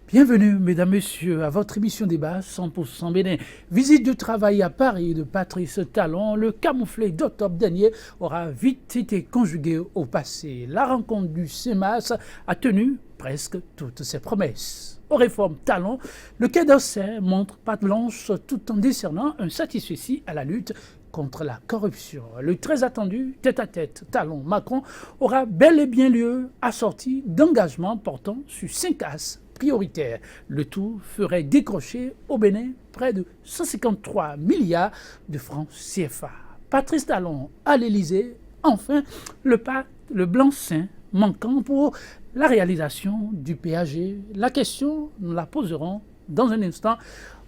Bienvenue, mesdames, messieurs, à votre émission débat 100% Bénin. Visite de travail à Paris de Patrice Talon, le camouflet d'octobre dernier aura vite été conjugué au passé. La rencontre du CEMAS a tenu presque toutes ses promesses. Aux réformes Talon, le Quai d'Orsay montre patte blanche tout en décernant un satisfecit à la lutte contre la corruption. Le très attendu tête-à-tête Talon-Macron aura bel et bien lieu assorti d'engagements portant sur 5 axes prioritaires. Le tout ferait décrocher au Bénin près de 153 milliards de francs CFA. Patrice Talon à l'Élysée, enfin le blanc-seing manquant pour la réalisation du péage. La question, nous la poserons dans un instant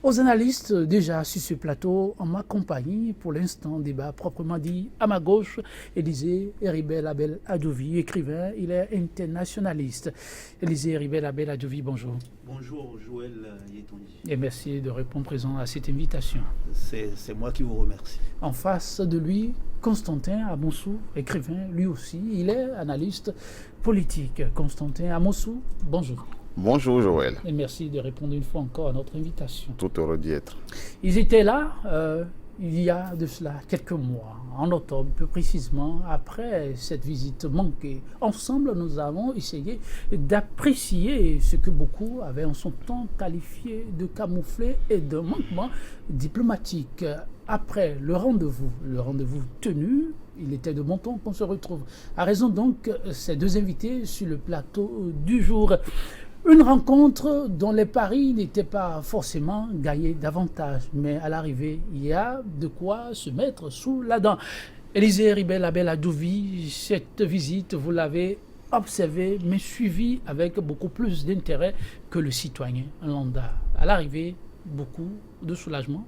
aux analystes déjà sur ce plateau en ma compagnie. Pour l'instant, débat proprement dit. À ma gauche, Élisée Heribert Abel Adouvi, écrivain, il est internationaliste. Élisée Heribert Abel Adouvi, bonjour. Bonjour Joël Yetondi. Et merci de répondre présent à cette invitation. C'est moi qui vous remercie. En face de lui, Constantin Amonsou, écrivain, lui aussi, il est analyste politique. Constantin Amonsou, bonjour. Bonjour Joël. Et merci de répondre une fois encore à notre invitation. Tout heureux d'y être. Ils étaient là il y a de cela quelques mois, en octobre plus précisément, après cette visite manquée. Ensemble, nous avons essayé d'apprécier ce que beaucoup avaient en son temps qualifié de camouflet et de manquement diplomatique. Après le rendez-vous tenu, il était de bon ton qu'on se retrouve. À raison donc ces deux invités sur le plateau du jour. Une rencontre dont les paris n'étaient pas forcément gagnés davantage, mais à l'arrivée, il y a de quoi se mettre sous la dent. Élisée Heribert Abel Adouvi, cette visite, vous l'avez observée, mais suivie avec beaucoup plus d'intérêt que le citoyen lambda. À l'arrivée, beaucoup de soulagement.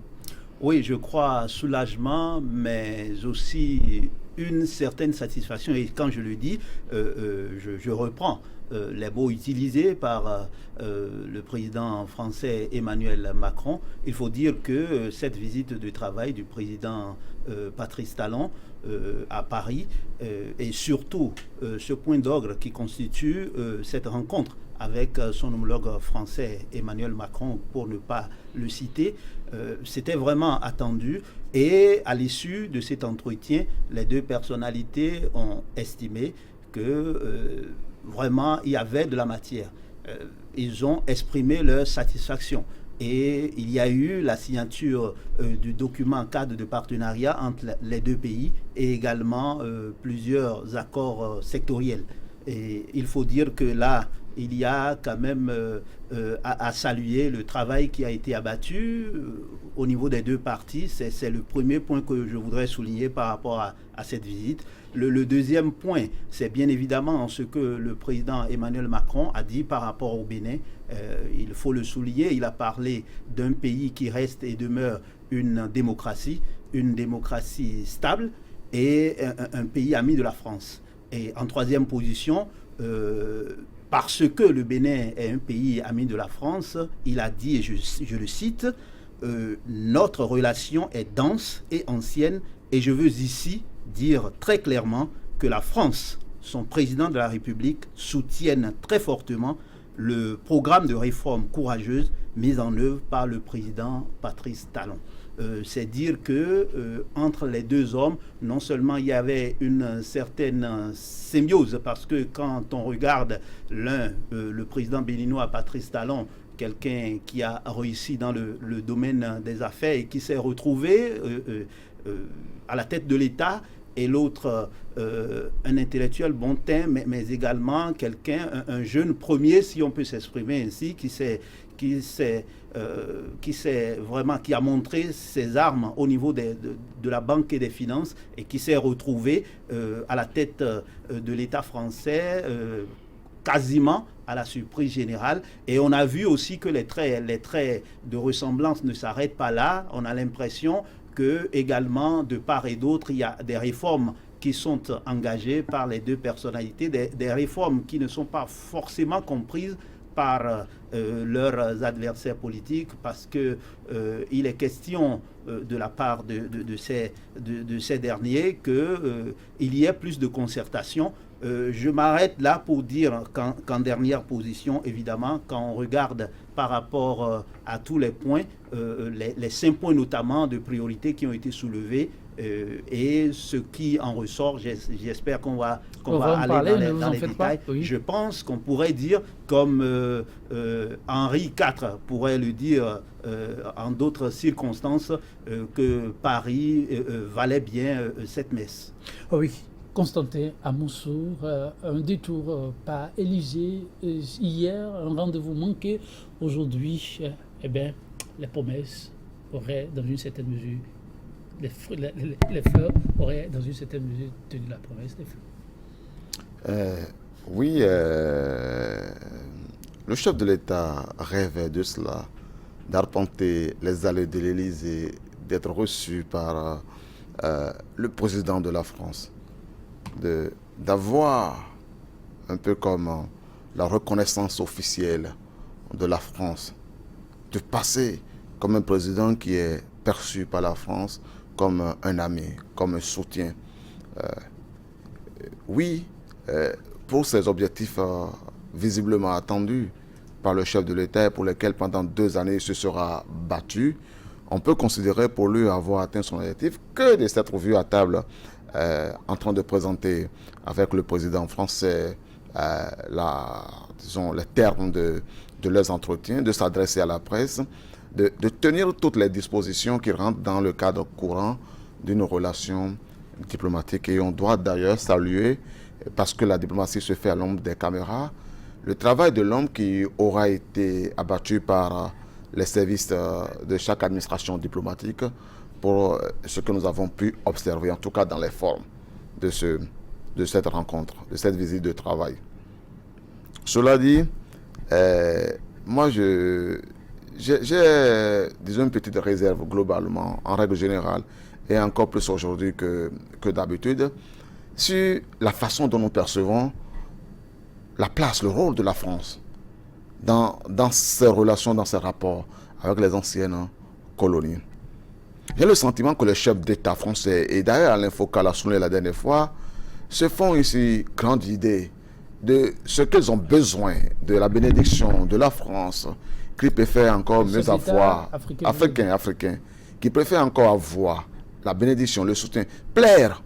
Oui, je crois soulagement, mais aussi une certaine satisfaction. Et quand je le dis, je reprends les mots utilisés par le président français Emmanuel Macron. Il faut dire que cette visite de travail du président Patrice Talon à Paris et surtout ce point d'orgue qui constitue cette rencontre avec son homologue français Emmanuel Macron, pour ne pas le citer, c'était vraiment attendu. Et à l'issue de cet entretien, les deux personnalités ont estimé que vraiment il y avait de la matière. Ils ont exprimé leur satisfaction. Et il y a eu la signature du document cadre de partenariat entre les deux pays et également plusieurs accords sectoriels. Et il faut dire que là, il y a quand même à saluer le travail qui a été abattu au niveau des deux parties. C'est le premier point que je voudrais souligner par rapport à cette visite. Le deuxième point, c'est bien évidemment ce que le président Emmanuel Macron a dit par rapport au Bénin. Il faut le souligner, il a parlé d'un pays qui reste et demeure une démocratie stable et un pays ami de la France. Et en troisième position, parce que le Bénin est un pays ami de la France, il a dit, et je le cite, notre relation est dense et ancienne, et je veux ici dire très clairement que la France, son président de la République, soutiennent très fortement le programme de réforme courageuse mis en œuvre par le président Patrice Talon. C'est dire que entre les deux hommes, non seulement il y avait une certaine symbiose, parce que quand on regarde le président béninois Patrice Talon, quelqu'un qui a réussi dans le domaine des affaires et qui s'est retrouvé à la tête de l'État, et l'autre un intellectuel bon teint, mais également quelqu'un, un jeune premier, si on peut s'exprimer ainsi, qui a montré ses armes au niveau de la banque et des finances, et qui s'est retrouvé à la tête de l'État français quasiment à la surprise générale. Et on a vu aussi que les traits de ressemblance ne s'arrêtent pas là. On a l'impression que également de part et d'autre, il y a des réformes qui sont engagées par les deux personnalités, des réformes qui ne sont pas forcément comprises par leurs adversaires politiques, parce que il est question de la part de ces derniers qu'il y ait plus de concertation Je m'arrête là pour dire qu'en dernière position, évidemment, quand on regarde par rapport à tous les points, les 5 points notamment de priorité qui ont été soulevés, et ce qui en ressort, j'espère qu'on va aller dans les détails. Oui. Je pense qu'on pourrait dire, comme Henri IV pourrait le dire en d'autres circonstances, que Paris valait bien cette messe. Oui. Constantin à Moussour, un détour par Élysée hier, un rendez-vous manqué. Aujourd'hui, les promesses auraient dans une certaine mesure, les fleurs auraient dans une certaine mesure tenu la promesse des fleurs. Oui, le chef de l'État rêvait de cela, d'arpenter les allées de l'Élysée, d'être reçu par le président de la France. D'avoir un peu comme la reconnaissance officielle de la France, de passer comme un président qui est perçu par la France comme un ami, comme un soutien. Pour ces objectifs visiblement attendus par le chef de l'État et pour lesquels pendant 2 années il se sera battu, on peut considérer pour lui avoir atteint son objectif que de s'être vu à table en train de présenter avec le président français les termes de leurs entretiens, de s'adresser à la presse, de tenir toutes les dispositions qui rentrent dans le cadre courant d'une relation diplomatique. Et on doit d'ailleurs saluer, parce que la diplomatie se fait à l'ombre des caméras, le travail de l'homme qui aura été abattu par les services de chaque administration diplomatique pour ce que nous avons pu observer, en tout cas dans les formes de cette rencontre, de cette visite de travail. Cela dit, moi j'ai disons une petite réserve globalement, en règle générale, et encore plus aujourd'hui que d'habitude, sur la façon dont nous percevons la place, le rôle de la France dans ses relations, dans ses rapports avec les anciennes colonies. J'ai le sentiment que les chefs d'État français, et d'ailleurs Alain Foucault l'a souligné la dernière fois, se font ici grande idée de ce qu'ils ont besoin de la bénédiction de la France, qui préfère encore mieux avoir, africain, qui préfère encore avoir la bénédiction, le soutien, plaire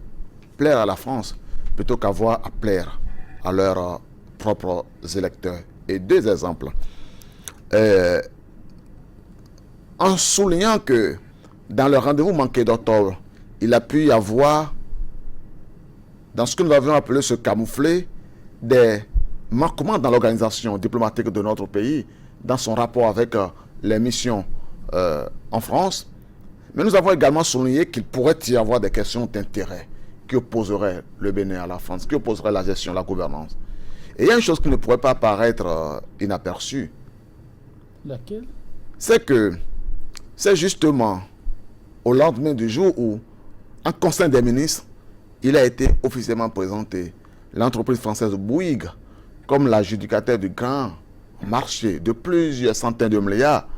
à la France, plutôt qu'avoir à plaire à leurs propres électeurs. Et 2 exemples. En soulignant que dans le rendez-vous manqué d'octobre, il a pu y avoir, dans ce que nous avions appelé ce camouflet, des manquements dans l'organisation diplomatique de notre pays, dans son rapport avec les missions en France. Mais nous avons également souligné qu'il pourrait y avoir des questions d'intérêt qui opposeraient le Bénin à la France, qui opposeraient la gestion, la gouvernance. Et il y a une chose qui ne pourrait pas paraître inaperçue. Laquelle? C'est que c'est justement au lendemain du jour où, en Conseil des ministres, il a été officiellement présenté l'entreprise française Bouygues comme l'adjudicataire du grand marché de plusieurs centaines de milliards,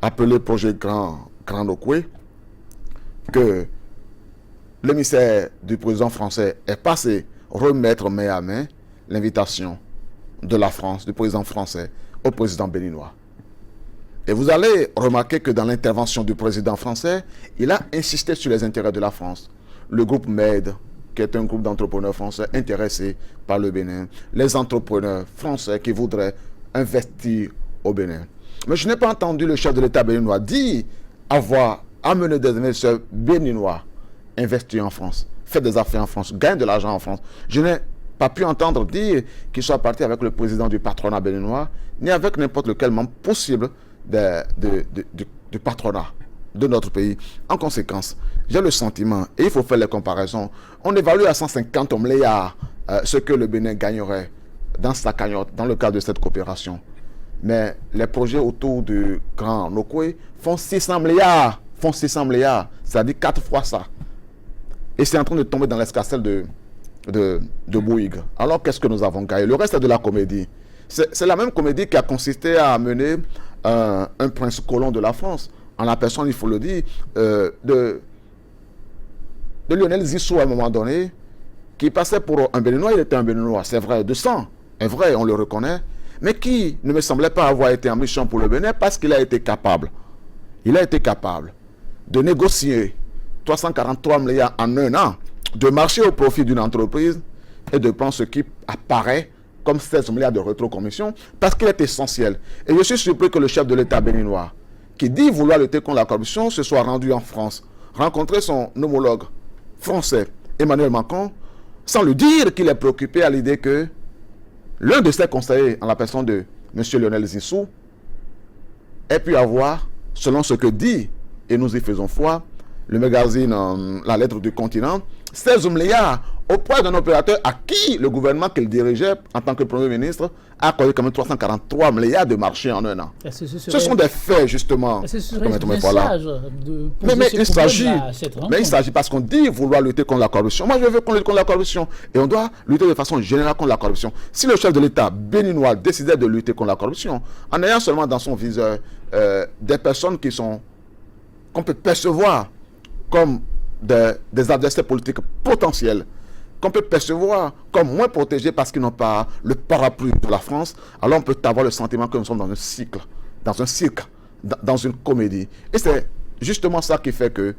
appelé projet Grand Nokoué, que le ministère du président français est passé remettre main à main l'invitation de la France, du président français, au président béninois. Et vous allez remarquer que dans l'intervention du président français, il a insisté sur les intérêts de la France. Le groupe MED, qui est un groupe d'entrepreneurs français intéressés par le Bénin, les entrepreneurs français qui voudraient investir au Bénin. Mais je n'ai pas entendu le chef de l'État béninois dire avoir amené des investisseurs béninois investir en France, faire des affaires en France, gagner de l'argent en France. Je n'ai pas pu entendre dire qu'il soit parti avec le président du patronat béninois, ni avec n'importe lequel membre possible du patronat de notre pays. En conséquence, j'ai le sentiment, et il faut faire les comparaisons, on évalue à 150 milliards ce que le Bénin gagnerait dans sa cagnotte, dans le cadre de cette coopération. Mais les projets autour du Grand Nokoué font 600 milliards, c'est-à-dire 4 fois ça. Et c'est en train de tomber dans l'escarcelle de Bouygues. Alors qu'est-ce que nous avons gagné? Le reste de la comédie. C'est la même comédie qui a consisté à amener un prince colon de la France, en la personne, il faut le dire, de Lionel Zissou à un moment donné, qui passait pour un Béninois, il était un Béninois, c'est vrai, de sang, est vrai, on le reconnaît, mais qui ne me semblait pas avoir été en mission pour le Bénin parce qu'il a été capable. Il a été capable de négocier 343 milliards en un an, de marcher au profit d'une entreprise et de prendre ce qui apparaît comme 16 milliards de rétrocommission parce qu'il est essentiel. Et je suis surpris que le chef de l'État béninois, qui dit vouloir lutter contre la corruption, se soit rendu en France, rencontrer son homologue français, Emmanuel Macron, sans lui dire qu'il est préoccupé à l'idée que l'un de ses conseillers, en la personne de M. Lionel Zinsou, ait pu avoir, selon ce que dit, et nous y faisons foi, le magazine La Lettre du Continent, 16 milliards auprès d'un opérateur à qui le gouvernement qu'il dirigeait en tant que Premier ministre a accordé quand même 343 milliards de marché en un an. Ce sont des faits, justement. Mais il s'agit parce qu'on dit vouloir lutter contre la corruption. Moi, je veux qu'on lutte contre la corruption. Et on doit lutter de façon générale contre la corruption. Si le chef de l'État béninois décidait de lutter contre la corruption, en ayant seulement dans son viseur des personnes qu'on peut percevoir comme des adversaires politiques potentiels, qu'on peut percevoir comme moins protégés parce qu'ils n'ont pas le parapluie de la France, alors on peut avoir le sentiment que nous sommes dans un cycle, dans une comédie. Et c'est justement ça qui fait que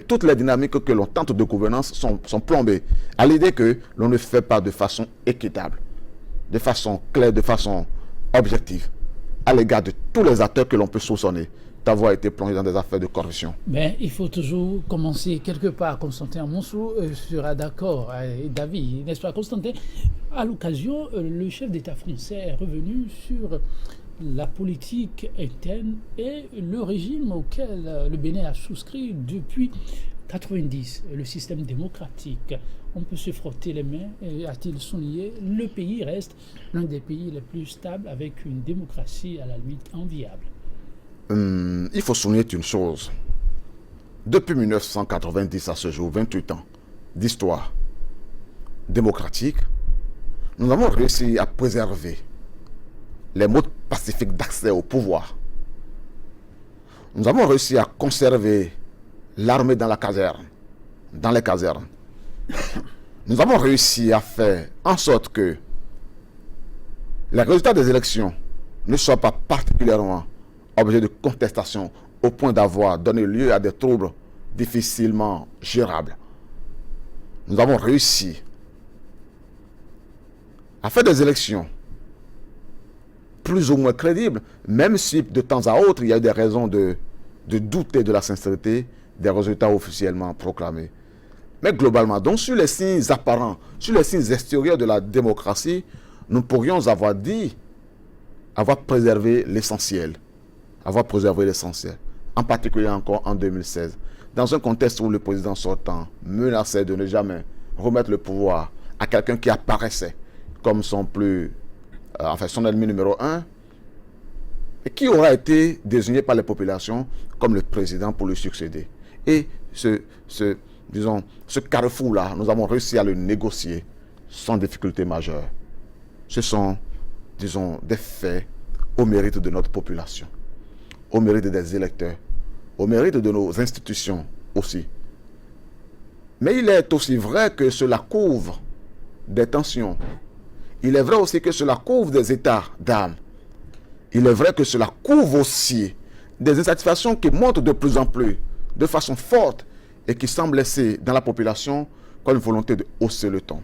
toutes les dynamiques que l'on tente de gouvernance sont plombées à l'idée que l'on ne fait pas de façon équitable, de façon claire, de façon objective, à l'égard de tous les acteurs que l'on peut soupçonner d'avoir été plongé dans des affaires de corruption. Mais il faut toujours commencer quelque part. Constantin Monsou sera d'accord avec David, n'est-ce pas Constantin? À l'occasion, le chef d'État français est revenu sur la politique interne et le régime auquel le Bénin a souscrit depuis 1990, le système démocratique. On peut se frotter les mains, a-t-il souligné, le pays reste l'un des pays les plus stables avec une démocratie à la limite enviable. Il faut souligner une chose. Depuis 1990 à ce jour, 28 ans d'histoire démocratique, nous avons réussi à préserver les modes pacifiques d'accès au pouvoir. Nous avons réussi à conserver l'armée dans les casernes. Nous avons réussi à faire en sorte que les résultats des élections ne soient pas particulièrement objet de contestation au point d'avoir donné lieu à des troubles difficilement gérables. Nous avons réussi à faire des élections plus ou moins crédibles, même si de temps à autre, il y a eu des raisons de douter de la sincérité des résultats officiellement proclamés. Mais globalement, donc sur les signes apparents, sur les signes extérieurs de la démocratie, nous pourrions avoir préservé l'essentiel. En particulier encore en 2016, dans un contexte où le président sortant menaçait de ne jamais remettre le pouvoir à quelqu'un qui apparaissait comme son ennemi numéro 1, et qui aura été désigné par les populations comme le président pour lui succéder. Et ce carrefour-là, nous avons réussi à le négocier sans difficulté majeure. Ce sont, des faits au mérite de notre population, au mérite des électeurs, au mérite de nos institutions aussi. Mais il est aussi vrai que cela couvre des tensions. Il est vrai aussi que cela couvre des états d'âme. Il est vrai que cela couvre aussi des insatisfactions qui montent de plus en plus, de façon forte, et qui semblent laisser dans la population comme une volonté de hausser le ton.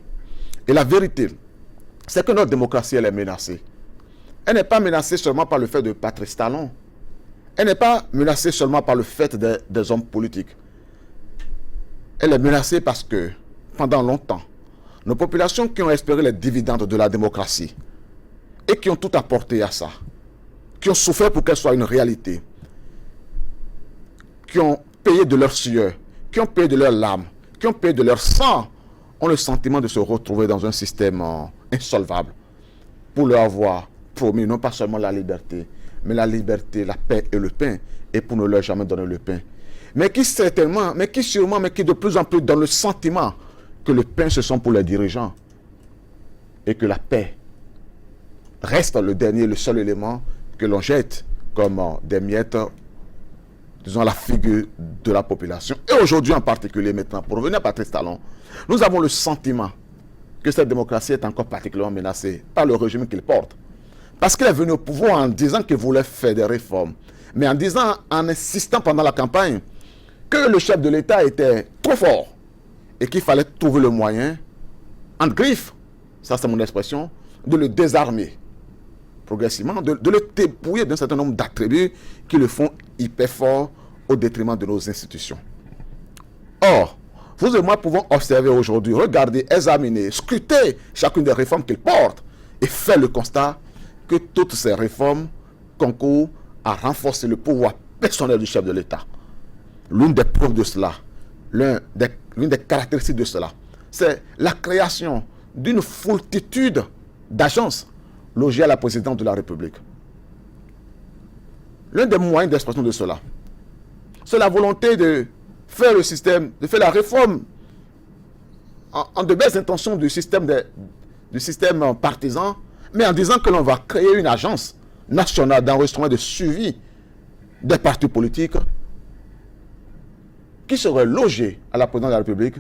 Et la vérité, c'est que notre démocratie, elle est menacée. Elle n'est pas menacée seulement par le fait de Patrice Talon. Elle n'est pas menacée seulement par le fait des hommes politiques. Elle est menacée parce que, pendant longtemps, nos populations qui ont espéré les dividendes de la démocratie et qui ont tout apporté à ça, qui ont souffert pour qu'elle soit une réalité, qui ont payé de leur sueur, qui ont payé de leurs larmes, qui ont payé de leur sang, ont le sentiment de se retrouver dans un système insolvable pour leur avoir promis non pas seulement la liberté, mais la liberté, la paix et le pain, et pour ne leur jamais donner le pain. Mais qui certainement, mais qui sûrement, mais qui de plus en plus dans le sentiment que le pain ce sont pour les dirigeants et que la paix reste le dernier, le seul élément que l'on jette comme des miettes, disons, à la figure de la population. Et aujourd'hui en particulier maintenant, pour revenir à Patrice Talon, nous avons le sentiment que cette démocratie est encore particulièrement menacée par le régime qu'il porte. Parce qu'il est venu au pouvoir en disant qu'il voulait faire des réformes, mais en insistant pendant la campagne que le chef de l'État était trop fort et qu'il fallait trouver le moyen, en griffe, ça c'est mon expression, de le désarmer progressivement, de le dépouiller d'un certain nombre d'attributs qui le font hyper fort au détriment de nos institutions. Or, vous et moi pouvons observer aujourd'hui, regarder, examiner, scruter chacune des réformes qu'il porte et faire le constat que toutes ces réformes concourent à renforcer le pouvoir personnel du chef de l'État. L'une des preuves de cela, l'une des caractéristiques de cela, c'est la création d'une foultitude d'agences logées à la présidence de la République. L'un des moyens d'expression de cela, c'est la volonté de faire le système, de faire la réforme en de belles intentions du système partisan, mais en disant que l'on va créer une agence nationale d'enregistrement et de suivi des partis politiques qui serait logée à la présidence de la République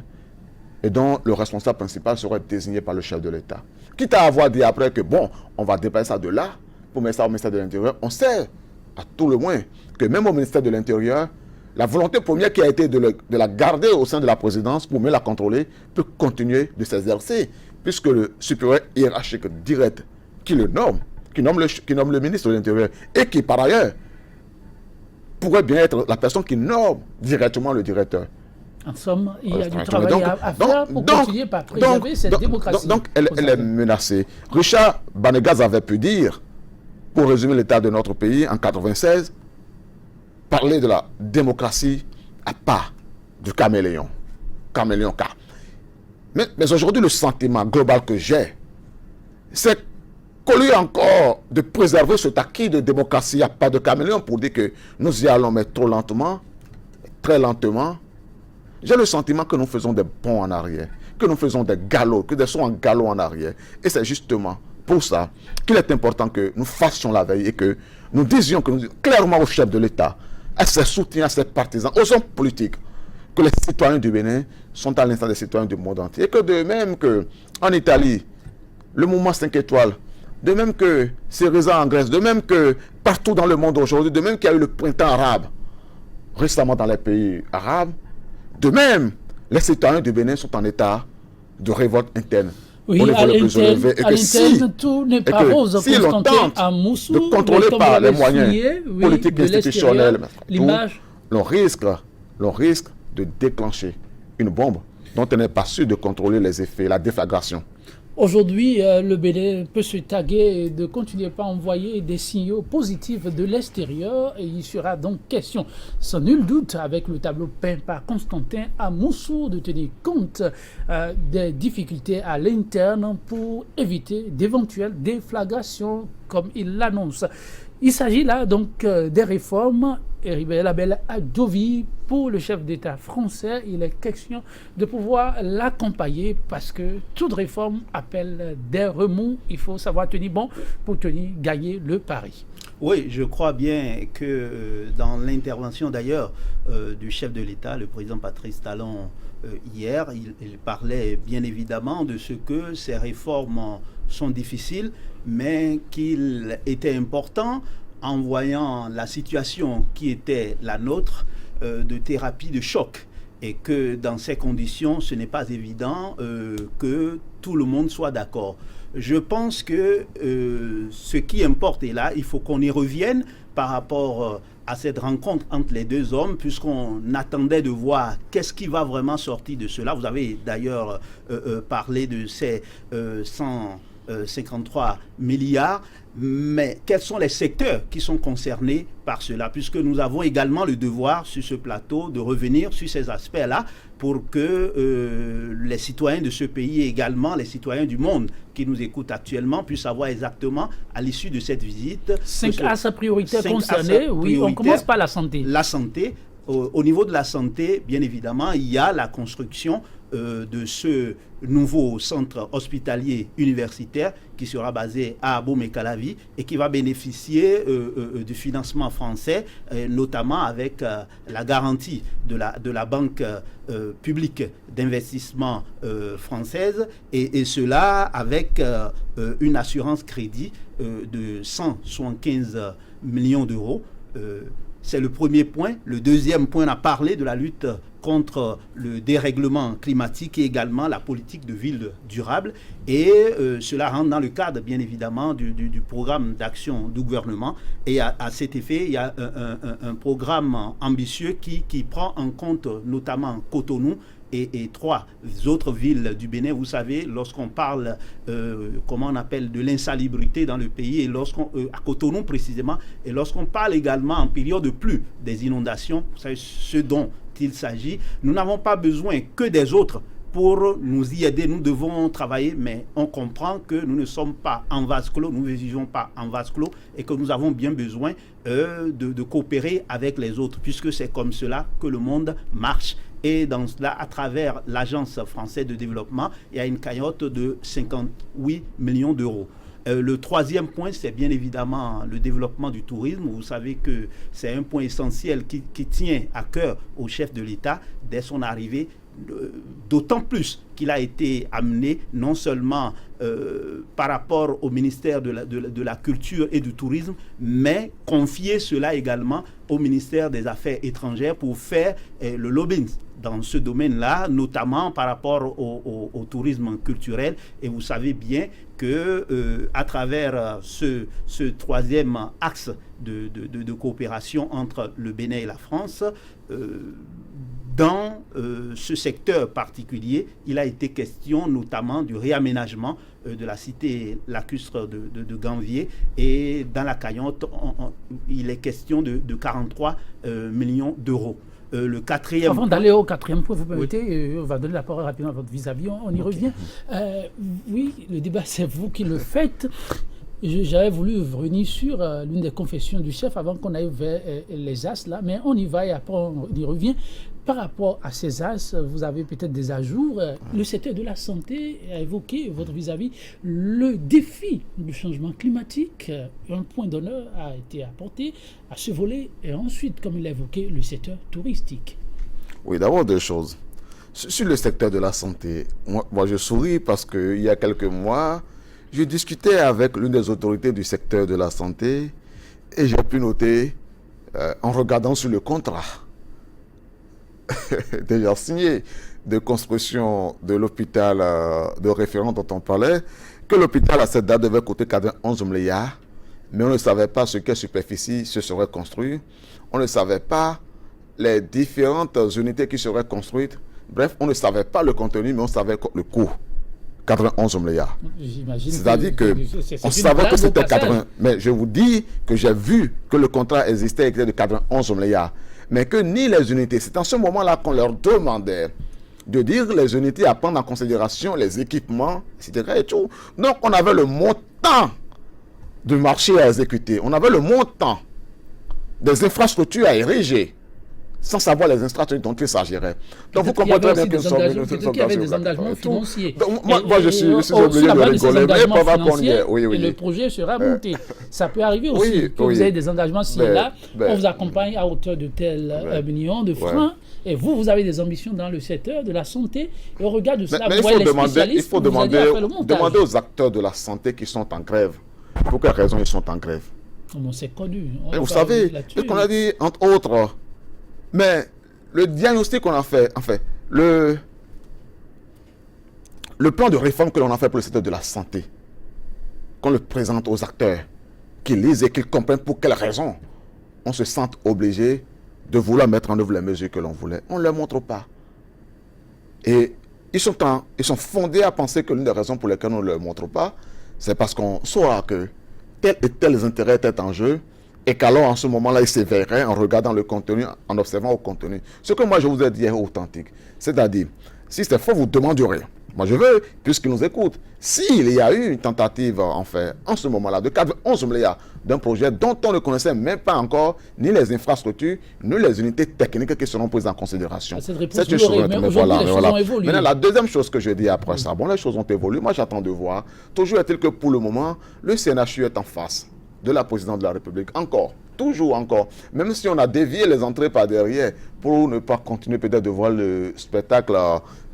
et dont le responsable principal serait désigné par le chef de l'État. Quitte à avoir dit après que bon, on va déplacer ça de là pour mettre ça au ministère de l'Intérieur, on sait à tout le moins que même au ministère de l'Intérieur, la volonté première qui a été de la garder au sein de la présidence pour mieux la contrôler peut continuer de s'exercer, puisque le supérieur hiérarchique direct qui nomme le ministre de l'Intérieur et qui par ailleurs pourrait bien être la personne qui nomme directement le directeur. En somme, il y a du travail à faire pour continuer par préserver cette démocratie. Donc, elle est menacée. Richard Banegaz avait pu dire, pour résumer l'état de notre pays en 1996, parler de la démocratie à pas du caméléon. Caméléon K. Mais aujourd'hui, le sentiment global que j'ai, c'est qu'au lieu encore de préserver cet acquis de démocratie à pas de caméléon pour dire que nous y allons mais trop lentement, très lentement, j'ai le sentiment que nous faisons des bonds en arrière, que nous faisons des galops, que des sauts en galop en arrière. Et c'est justement pour ça qu'il est important que nous fassions la veille et que nous disions clairement au chef de l'État, à ses soutiens, à ses partisans, aux hommes politiques, que les citoyens du Bénin sont à l'instar des citoyens du monde entier. Et que de même qu'en Italie, le mouvement 5 étoiles, de même que Syriza en Grèce, de même que partout dans le monde aujourd'hui, de même qu'il y a eu le printemps arabe récemment dans les pays arabes, de même, les citoyens du Bénin sont en état de révolte interne. Oui, à l'interne, tout n'est pas rose. Si l'on tente de contrôler par les moyens politiques et institutionnels, l'on risque de déclencher une bombe dont on n'est pas sûr de contrôler les effets, la déflagration. Aujourd'hui, le Bénin peut se taguer de continuer à envoyer des signaux positifs de l'extérieur et il sera donc question, sans nul doute, avec le tableau peint par Constantin à Moussou, de tenir compte des difficultés à l'interne pour éviter d'éventuelles déflagrations comme il l'annonce. Il s'agit là donc des réformes. La belle Adovi, pour le chef d'État français, il est question de pouvoir l'accompagner parce que toute réforme appelle des remous. Il faut savoir tenir bon pour gagner le pari. Oui, je crois bien que dans l'intervention d'ailleurs du chef de l'État, le président Patrice Talon, hier, il parlait bien évidemment de ce que ces réformes sont difficiles, mais qu'il était important, en voyant la situation qui était la nôtre, de thérapie de choc. Et que dans ces conditions, ce n'est pas évident que tout le monde soit d'accord. Je pense que ce qui importe est là, il faut qu'on y revienne par rapport à cette rencontre entre les deux hommes, puisqu'on attendait de voir qu'est-ce qui va vraiment sortir de cela. Vous avez d'ailleurs parlé de ces 153 milliards, mais quels sont les secteurs qui sont concernés par cela, puisque nous avons également le devoir sur ce plateau de revenir sur ces aspects-là pour que les citoyens de ce pays et également les citoyens du monde qui nous écoutent actuellement puissent savoir exactement à l'issue de cette visite. 5 axes prioritaires concernés, oui, on commence par la santé. La santé, au niveau de la santé, bien évidemment, il y a la construction de ce nouveau centre hospitalier universitaire qui sera basé à Abomey-Calavi et qui va bénéficier du financement français, notamment avec la garantie de la banque publique d'investissement française, et cela avec une assurance crédit de 175 millions d'euros. C'est le premier point. Le deuxième point, on a parlé de la lutte contre le dérèglement climatique et également la politique de ville durable. Et cela rentre dans le cadre, bien évidemment, du programme d'action du gouvernement. Et à cet effet, il y a un programme ambitieux qui prend en compte notamment Cotonou et 3 autres villes du Bénin. Vous savez, lorsqu'on parle, comment on appelle, de l'insalubrité dans le pays, et à Cotonou précisément, et lorsqu'on parle également en période de pluie des inondations, vous savez ce dont il s'agit, nous n'avons pas besoin que des autres pour nous y aider. Nous devons travailler, mais on comprend que nous ne sommes pas en vase clos, nous ne vivons pas en vase clos, et que nous avons bien besoin de coopérer avec les autres, puisque c'est comme cela que le monde marche. Et dans cela, à travers l'Agence française de développement, il y a une cagnotte de 58 millions d'euros. Le troisième point, c'est bien évidemment le développement du tourisme. Vous savez que c'est un point essentiel qui tient à cœur au chef de l'État dès son arrivée, d'autant plus qu'il a été amené non seulement par rapport au ministère de la Culture et du Tourisme, mais confier cela également au ministère des Affaires étrangères pour faire le lobbying dans ce domaine-là, notamment par rapport au tourisme culturel. Et vous savez bien que à travers ce troisième axe de coopération entre le Bénin et la France, dans ce secteur particulier, il a été question notamment du réaménagement de la cité lacustre de Ganvier, et dans la cagnotte, il est question de 43 millions d'euros. Le quatrième... Avant d'aller au quatrième point, vous permettez, on va donner la parole rapidement à votre vis-à-vis, on y revient. Oui, le débat, c'est vous qui le faites. J'avais voulu revenir sur l'une des confessions du chef avant qu'on aille vers les as, là, mais on y va et après on y revient. Par rapport à ces as, vous avez peut-être des ajouts. Le secteur de la santé a évoqué, votre vis-à-vis, le défi du changement climatique. Un point d'honneur a été apporté à ce volet. Et ensuite, comme il l'a évoqué, le secteur touristique. Oui, d'abord deux choses. Sur le secteur de la santé, moi je souris parce qu'il y a quelques mois, je discutais avec l'une des autorités du secteur de la santé et j'ai pu noter, en regardant sur le contrat déjà signé de construction de l'hôpital de référence dont on parlait, que l'hôpital à cette date devait coûter 91 milliards, mais on ne savait pas sur quelle superficie se serait construit, on ne savait pas les différentes unités qui seraient construites, bref, on ne savait pas le contenu, mais on savait le coût. 91 milliards. C'est-à-dire qu'on savait que c'était 80. Mais je vous dis que j'ai vu que le contrat existait et était de 91 milliards. Mais que ni les unités, c'est en ce moment-là qu'on leur demandait de dire les unités à prendre en considération, les équipements, etc. Et tout. Donc on avait le montant du marché à exécuter. On avait le montant des infrastructures à ériger, sans savoir les infrastructures dont il s'agirait. Donc vous comprenez très bien que nous sommes... qu'il y avait des engagements financiers. Donc, moi, je suis obligé de rigoler, mais pas qu'on y est. Oui, oui. Et le projet sera monté. Ça peut arriver aussi que vous ayez des engagements ci et là, on vous accompagne à hauteur de tel million de francs, et vous avez des ambitions dans le secteur de la santé, et au regard de cela, mais vous voyez les spécialistes, il faut demander aux acteurs de la santé qui sont en grève. Pour quelles raisons ils sont en grève? C'est connu. Vous savez, ce qu'on a dit, entre autres... Mais le diagnostic qu'on a fait, en fait, le plan de réforme que l'on a fait pour le secteur de la santé, qu'on le présente aux acteurs, qu'ils lisent et qu'ils comprennent pour quelles raisons on se sent obligé de vouloir mettre en œuvre les mesures que l'on voulait. On ne leur montre pas. Et ils sont fondés à penser que l'une des raisons pour lesquelles on ne leur montre pas, c'est parce qu'on saura que tel et tel intérêt est en jeu, et qu'alors en ce moment-là, il s'éveillerait en regardant le contenu, en observant au contenu. Ce que moi je vous ai dit est authentique. C'est-à-dire, si c'est faux, vous demanderez. Moi, je veux, puisqu'il nous écoute, s'il y a eu une tentative, en fait, en ce moment-là, de 11 milliards d'un projet dont on ne connaissait même pas encore ni les infrastructures, ni les unités techniques qui seront prises en considération. Cette réponse, c'est une chose. mais voilà, les choses ont évolué. Maintenant, la deuxième chose que je dis après ça, bon, les choses ont évolué. Moi, j'attends de voir. Toujours est-il que pour le moment, le CNHU est en face de la présidente de la République. Encore. Toujours encore. Même si on a dévié les entrées par derrière pour ne pas continuer peut-être de voir le spectacle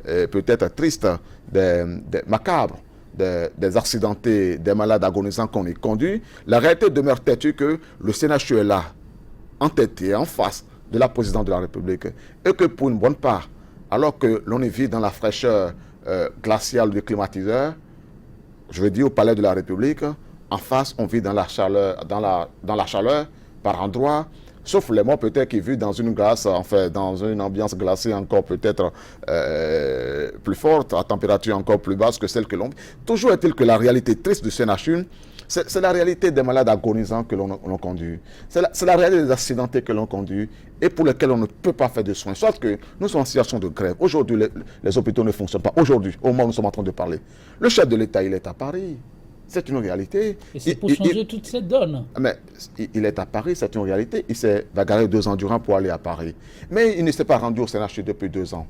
peut-être triste, des macabres, des accidentés, des malades agonisants qu'on y conduit, la réalité demeure têtue que le CNHU est là, entêté, en face de la présidente de la République. Et que pour une bonne part, alors que l'on vit dans la fraîcheur glaciale du climatiseur, je veux dire au palais de la République, en face, on vit dans la chaleur, dans la chaleur par endroits, sauf les morts peut-être qui vivent dans une glace, en fait, dans une ambiance glacée encore peut-être plus forte, à température encore plus basse que celle que l'on vit. Toujours est-il que la réalité triste du CNHU, c'est la réalité des malades agonisants que l'on conduit. C'est la réalité des accidentés que l'on conduit et pour lesquels on ne peut pas faire de soins. Soit que nous sommes en situation de grève. Aujourd'hui, les hôpitaux ne fonctionnent pas. Aujourd'hui, au moment où nous sommes en train de parler. Le chef de l'État, il est à Paris. C'est une réalité. Et c'est pour changer toute cette donne. Mais il est à Paris, c'est une réalité. Il s'est bagarré 2 ans durant pour aller à Paris. Mais il ne s'est pas rendu au CNHU depuis 2 ans.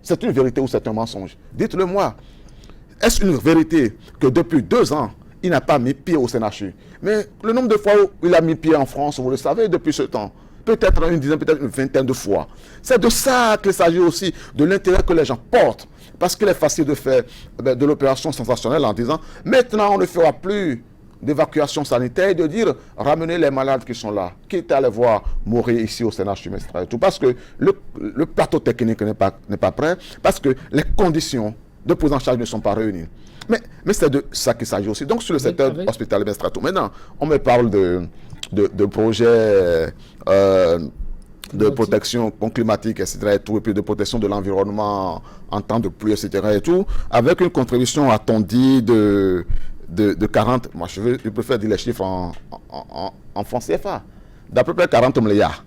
C'est une vérité ou c'est un mensonge? Dites-le moi. Est-ce une vérité que depuis 2 ans, il n'a pas mis pied au CNHU? Mais le nombre de fois où il a mis pied en France, vous le savez, depuis ce temps, peut-être une dizaine, peut-être une vingtaine de fois. C'est de ça qu'il s'agit aussi, de l'intérêt que les gens portent. Parce qu'il est facile de faire de l'opération sensationnelle en disant maintenant on ne fera plus d'évacuation sanitaire et de dire ramenez les malades qui sont là, quitte à les voir mourir ici au CNHU Mestra et tout. Parce que le plateau technique n'est pas prêt, parce que les conditions de prise en charge ne sont pas réunies. Mais c'est de ça qu'il s'agit aussi. Donc sur le secteur hospitalier Mestra. Maintenant, on me parle de projets de protection climatique, etc. Et tout, et puis de protection de l'environnement en temps de pluie, etc. Et tout, avec une contribution attendue de 40, moi je préfère dire les chiffres en francs CFA, d'à peu près 40 milliards.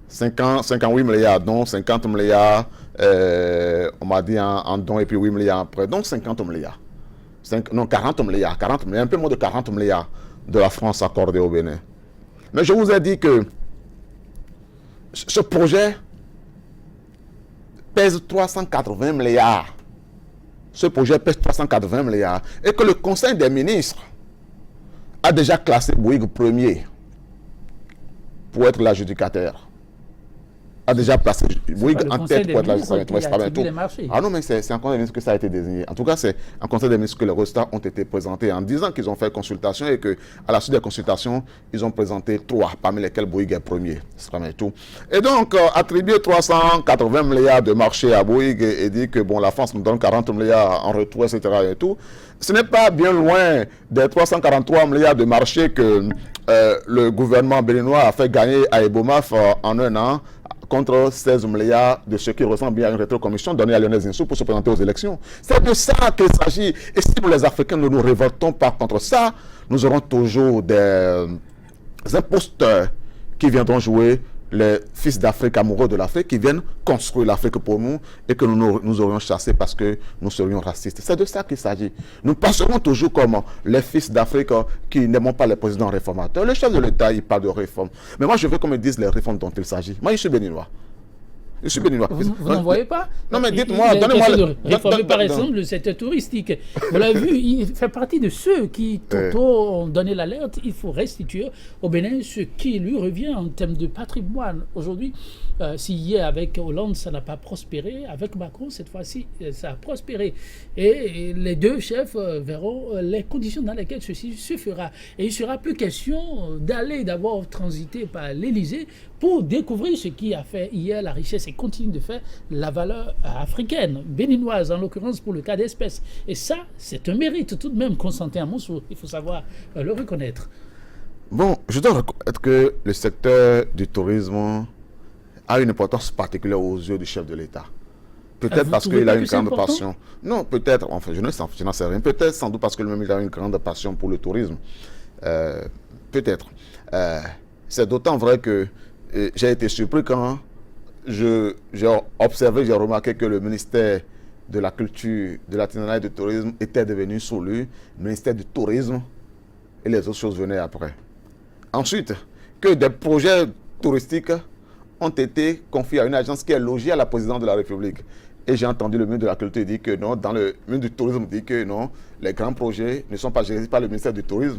58 milliards, dont 50 milliards, on m'a dit en dons, et puis 8 milliards après, donc 50 milliards. 40 milliards, un peu moins de 40 milliards de la France accordée au Bénin. Mais je vous ai dit que ce projet pèse 380 milliards. Ce projet pèse 380 milliards. Et que le Conseil des ministres a déjà classé Bouygues premier pour être l'adjudicateur. A déjà placé Bouygues en tête pour être l'adjudicateur. Ah non, mais c'est en Conseil des ministres que ça a été désigné. En tout cas, c'est en Conseil des ministres que les résultats ont été présentés en disant qu'ils ont fait consultation et qu'à la suite des consultations, ils ont présenté 3, parmi lesquels Bouygues est premier. Et donc, attribuer 380 milliards de marché à Bouygues et dire que bon, la France nous donne 40 milliards en retour, etc. et tout, ce n'est pas bien loin des 343 milliards de marché que le gouvernement béninois a fait gagner à Ebomaf en 1 an, contre 16 milliards de ce qui ressemble bien à une rétrocommission donnée à Lionel Zinsou pour se présenter aux élections. C'est de ça qu'il s'agit. Et si nous, les Africains, ne nous révoltons pas contre ça, nous aurons toujours des imposteurs qui viendront jouer les fils d'Afrique amoureux de l'Afrique, qui viennent construire l'Afrique pour nous et que nous aurions chassés parce que nous serions racistes. C'est de ça qu'il s'agit. Nous passerons toujours comme les fils d'Afrique qui n'aiment pas les présidents réformateurs. Le chef de l'État, il parle de réforme. Mais moi, je veux qu'on me dise les réformes dont il s'agit. Moi, je suis béninois. Je suis béninois. Vous n'en voyez pas? Non, mais dites-moi, donnez-moi... Réformer par exemple le secteur touristique. Vous l'avez vu, il fait partie de ceux qui, tantôt, ont donné l'alerte. Il faut restituer au Bénin ce qui lui revient en termes de patrimoine. Aujourd'hui, si hier avec Hollande, ça n'a pas prospéré, avec Macron, cette fois-ci, ça a prospéré. Et les deux chefs verront les conditions dans lesquelles ceci se fera. Et il ne sera plus question d'avoir transité par l'Élysée pour découvrir ce qui a fait hier la richesse et continue de faire la valeur africaine, béninoise en l'occurrence pour le cas d'espèce. Et ça, c'est un mérite tout de même, Constantin Amonceau, il faut savoir le reconnaître. Bon, je dois reconnaître que le secteur du tourisme a une importance particulière aux yeux du chef de l'État. Peut-être parce qu'il a une grande passion. Non, peut-être, enfin, je n'en sais rien. Peut-être, sans doute parce que lui-même, il a une grande passion pour le tourisme. Peut-être. C'est d'autant vrai que j'ai été surpris quand j'ai observé, j'ai remarqué que le ministère de la culture, de l'artisanat et du tourisme était devenu sous lui ministère du tourisme et les autres choses venaient après. Ensuite, que des projets touristiques ont été confiés à une agence qui est logée à la présidence de la République. Et j'ai entendu le ministre de la Culture dire que non, dans le ministre du Tourisme dit que non, les grands projets ne sont pas gérés par le ministère du Tourisme,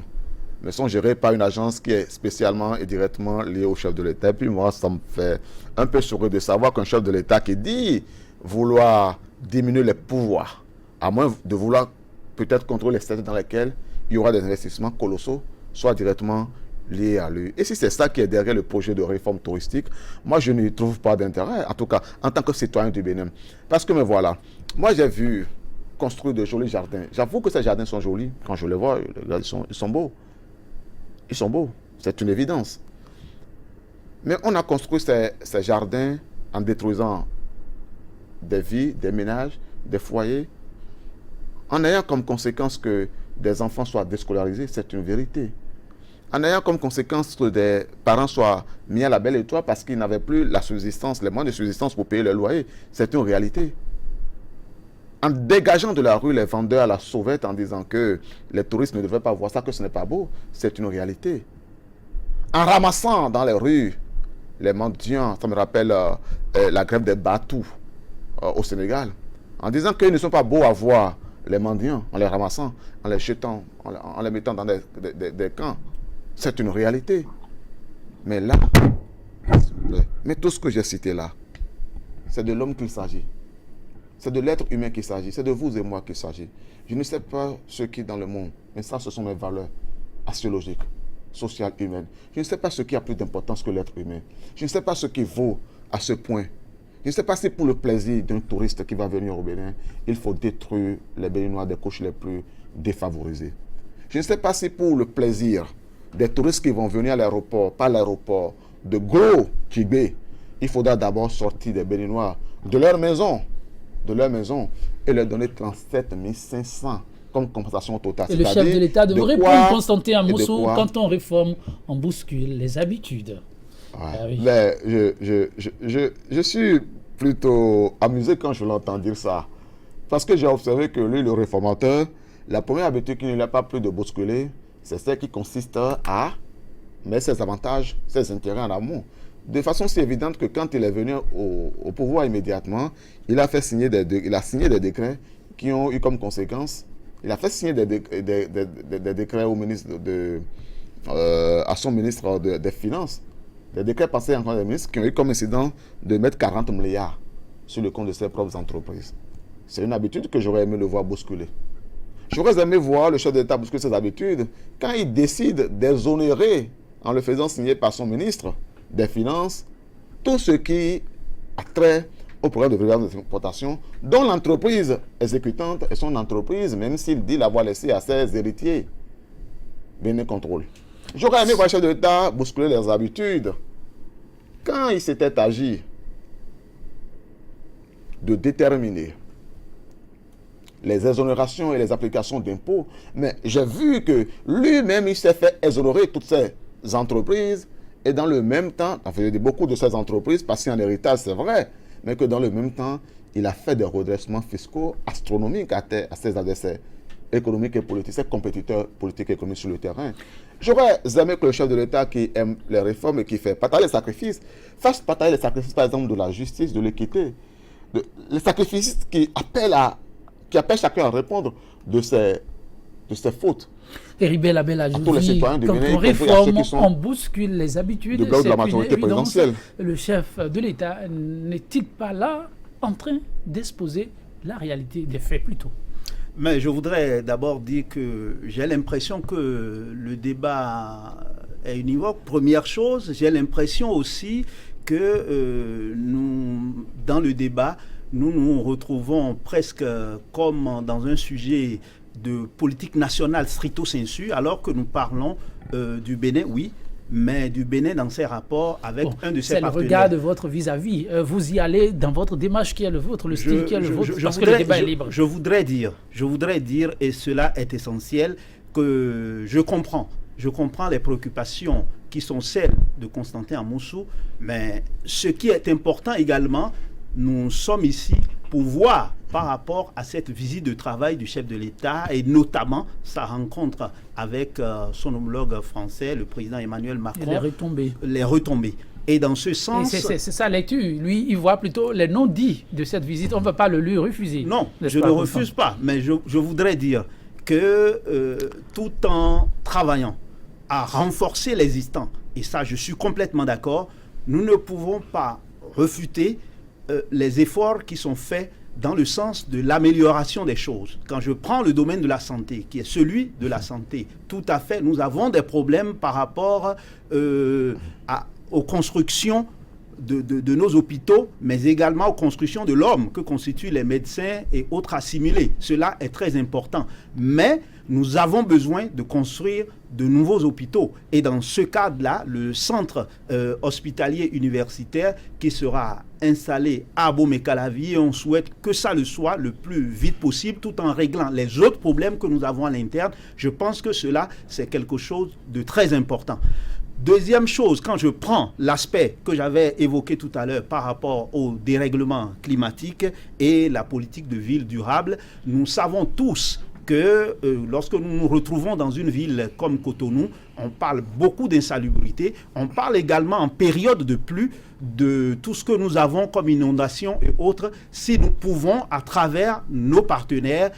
mais sont gérés par une agence qui est spécialement et directement liée au chef de l'État. Et puis moi, ça me fait un peu sourire de savoir qu'un chef de l'État qui dit vouloir diminuer les pouvoirs, à moins de vouloir peut-être contrôler les secteurs dans lesquels il y aura des investissements colossaux, soit directement liés à lui. Et si c'est ça qui est derrière le projet de réforme touristique, moi je n'y trouve pas d'intérêt, en tout cas en tant que citoyen du Bénin. Parce que me voilà, moi j'ai vu construire de jolis jardins. J'avoue que ces jardins sont jolis. Quand je les vois, ils sont beaux. Ils sont beaux, c'est une évidence. Mais on a construit ces jardins en détruisant des vies, des ménages, des foyers, en ayant comme conséquence que des enfants soient déscolarisés, c'est une vérité. En ayant comme conséquence que des parents soient mis à la belle étoile parce qu'ils n'avaient plus la subsistance, les moyens de subsistance pour payer le loyer, c'est une réalité. En dégageant de la rue les vendeurs à la sauvette en disant que les touristes ne devraient pas voir ça, que ce n'est pas beau, c'est une réalité. En ramassant dans les rues les mendiants, ça me rappelle la grève des Batous au Sénégal, en disant qu'ils ne sont pas beaux à voir, les mendiants, en les ramassant, en les jetant, en les mettant dans des camps. C'est une réalité. Mais là, mais tout ce que j'ai cité là, c'est de l'homme qu'il s'agit. C'est de l'être humain qu'il s'agit. C'est de vous et moi qu'il s'agit. Je ne sais pas ce qui est dans le monde, mais ça, ce sont mes valeurs axiologiques, sociales, humaines. Je ne sais pas ce qui a plus d'importance que l'être humain. Je ne sais pas ce qui vaut à ce point. Je ne sais pas si pour le plaisir d'un touriste qui va venir au Bénin, il faut détruire les Béninois des couches les plus défavorisées. Je ne sais pas si pour le plaisir des touristes qui vont venir à l'aéroport, par l'aéroport de Gros Kibé, il faudra d'abord sortir des Béninois de leur maison, et leur donner 37 500 comme compensation totale. Et le chef de l'État devrait répondre, Constantin Amosso, quand on réforme, on bouscule les habitudes. Ouais. Ah oui. Mais je suis plutôt amusé quand je l'entends dire ça. Parce que j'ai observé que lui, le réformateur, la première habitude qu'il n'a pas plus de bousculer, c'est celle qui consiste à mettre ses avantages, ses intérêts en amont. De façon si évidente que quand il est venu au pouvoir immédiatement, il a signé des décrets qui ont eu comme conséquence, il a fait signer des décrets au ministre à son ministre des Finances, des décrets passés en des ministres qui ont eu comme incident de mettre 40 milliards sur le compte de ses propres entreprises. C'est une habitude que j'aurais aimé le voir bousculer. J'aurais aimé voir le chef d'État bousculer ses habitudes quand il décide d'exonérer, en le faisant signer par son ministre des Finances, tout ce qui a trait au programme de valorisation des exportations, dont l'entreprise exécutante est son entreprise, même s'il dit l'avoir laissé à ses héritiers. Bénin Contrôle. J'aurais aimé voir le chef de l'État bousculer leurs habitudes. Quand il s'était agi de déterminer les exonérations et les applications d'impôts, mais j'ai vu que lui-même, il s'est fait exonérer toutes ces entreprises, et dans le même temps, beaucoup de ces entreprises passées en héritage, c'est vrai, mais que dans le même temps, il a fait des redressements fiscaux astronomiques à ses adversaires économiques et politiques, ses compétiteurs politiques et économiques sur le terrain. J'aurais aimé que le chef de l'État qui aime les réformes et qui fait partager les sacrifices, fasse partager les sacrifices, par exemple, de la justice, de l'équité, les sacrifices qui appellent chacun à répondre de ses fautes. Héribert Labelle a dit, quand on réforme, on bouscule les habitudes. De la majorité présidentielle. Le chef de l'État n'est-il pas là en train d'exposer la réalité des faits plutôt? Mais je voudrais d'abord dire que j'ai l'impression que le débat est univoque. Première chose, j'ai l'impression aussi que nous, dans le débat, nous nous retrouvons presque comme dans un sujet de politique nationale stricto sensu, alors que nous parlons du Bénin, oui, mais du Bénin dans ses rapports avec un de ses partenaires. C'est le regard de votre vis-à-vis. Vous y allez dans votre démarche qui est le vôtre, le style qui est le vôtre, parce que le débat est libre. Je voudrais dire, et cela est essentiel, que je comprends les préoccupations qui sont celles de Constantin Amosso, mais ce qui est important également, nous sommes ici pour voir par rapport à cette visite de travail du chef de l'État et notamment sa rencontre avec son homologue français, le président Emmanuel Macron. Et les retombées. Et dans ce sens... C'est sa lecture. Lui, il voit plutôt les non-dits de cette visite. On ne peut pas le lui refuser. Non, je ne refuse pas. Mais je voudrais dire que tout en travaillant à renforcer l'existant, et ça je suis complètement d'accord, nous ne pouvons pas refuter les efforts qui sont faits dans le sens de l'amélioration des choses. Quand je prends le domaine de la santé, qui est celui de la santé, tout à fait, nous avons des problèmes par rapport aux constructions de nos hôpitaux, mais également aux constructions de l'homme que constituent les médecins et autres assimilés. Cela est très important. Mais nous avons besoin de construire de nouveaux hôpitaux. Et dans ce cadre-là, le centre hospitalier universitaire qui sera installé à Abomey-Calavi, on souhaite que ça le soit le plus vite possible, tout en réglant les autres problèmes que nous avons à l'interne. Je pense que cela, c'est quelque chose de très important. Deuxième chose, quand je prends l'aspect que j'avais évoqué tout à l'heure par rapport au dérèglement climatique et la politique de ville durable, nous savons tous que lorsque nous nous retrouvons dans une ville comme Cotonou, on parle beaucoup d'insalubrité, on parle également en période de pluie de tout ce que nous avons comme inondations et autres. Si nous pouvons, à travers nos partenaires,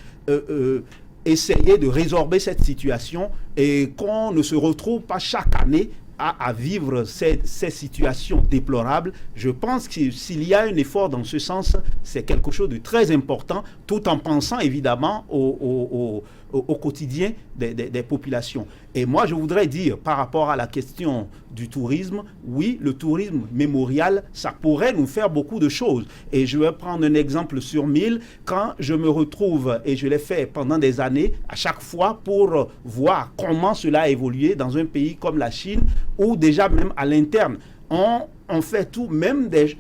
essayer de résorber cette situation et qu'on ne se retrouve pas chaque année à vivre ces situations déplorables, je pense que s'il y a un effort dans ce sens, c'est quelque chose de très important, tout en pensant évidemment au quotidien des populations. Et moi, je voudrais dire, par rapport à la question du tourisme, oui, le tourisme mémorial, ça pourrait nous faire beaucoup de choses. Et je vais prendre un exemple sur 1000. Quand je me retrouve, et je l'ai fait pendant des années, à chaque fois pour voir comment cela a évolué dans un pays comme la Chine, où déjà même à l'interne, on fait tout, même des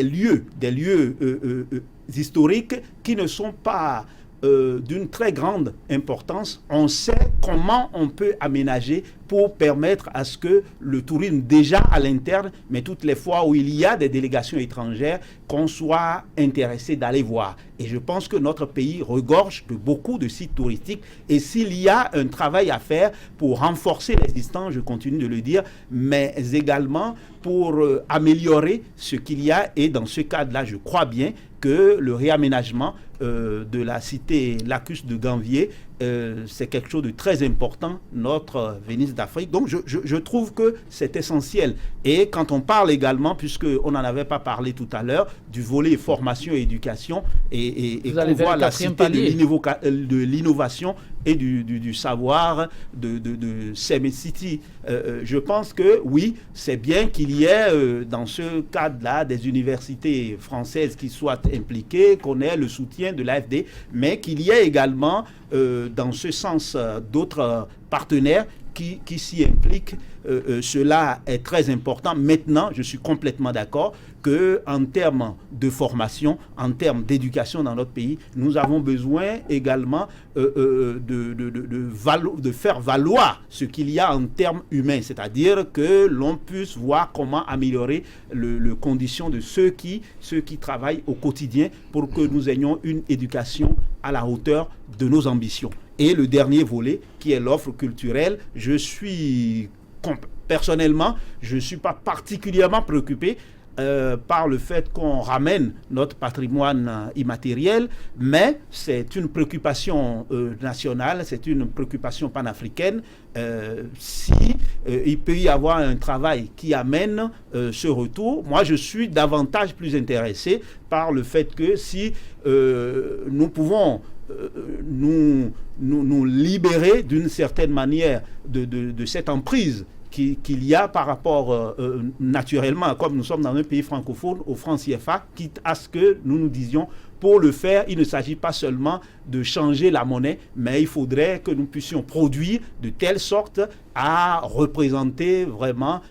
lieux historiques qui ne sont pas d'une très grande importance. On sait comment on peut aménager pour permettre à ce que le tourisme déjà à l'interne, mais toutes les fois où il y a des délégations étrangères, qu'on soit intéressé d'aller voir. Et je pense que notre pays regorge de beaucoup de sites touristiques. Et s'il y a un travail à faire pour renforcer l'existant, je continue de le dire, mais également pour améliorer ce qu'il y a. Et dans ce cadre-là, je crois bien que le réaménagement de la cité Lacus de Ganvier, c'est quelque chose de très important, notre Venise d'Afrique. Donc je trouve que c'est essentiel. Et quand on parle également, puisqu'on n'en avait pas parlé tout à l'heure, du volet formation et éducation, et qu'on voit la cité de l'innovation et du savoir de City, je pense que oui, c'est bien qu'il y ait dans ce cadre-là des universités françaises qui soient impliquées, qu'on ait le soutien de l'AFD, mais qu'il y ait également dans ce sens d'autres partenaires qui s'y impliquent. Cela est très important. Maintenant, je suis complètement d'accord qu'en termes de formation, en termes d'éducation dans notre pays, nous avons besoin également de faire valoir ce qu'il y a en termes humains, c'est-à-dire que l'on puisse voir comment améliorer les conditions de ceux qui travaillent au quotidien pour que nous ayons une éducation à la hauteur de nos ambitions. Et le dernier volet, qui est l'offre culturelle, personnellement, je ne suis pas particulièrement préoccupé par le fait qu'on ramène notre patrimoine immatériel, mais c'est une préoccupation nationale, c'est une préoccupation panafricaine. Il peut y avoir un travail qui amène ce retour, moi je suis davantage plus intéressé par le fait que si nous pouvons nous libérer d'une certaine manière de cette emprise qu'il y a par rapport naturellement, comme nous sommes dans un pays francophone, au franc CFA, quitte à ce que nous disions, pour le faire, il ne s'agit pas seulement de changer la monnaie, mais il faudrait que nous puissions produire de telle sorte à représenter vraiment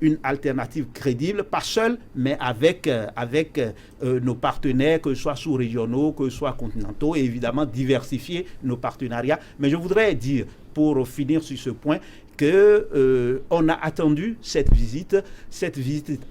une alternative crédible, pas seule, mais avec nos partenaires, que ce soit sous-régionaux, que ce soit continentaux, et évidemment diversifier nos partenariats. Mais je voudrais dire, pour finir sur ce point, qu'on a attendu cette visite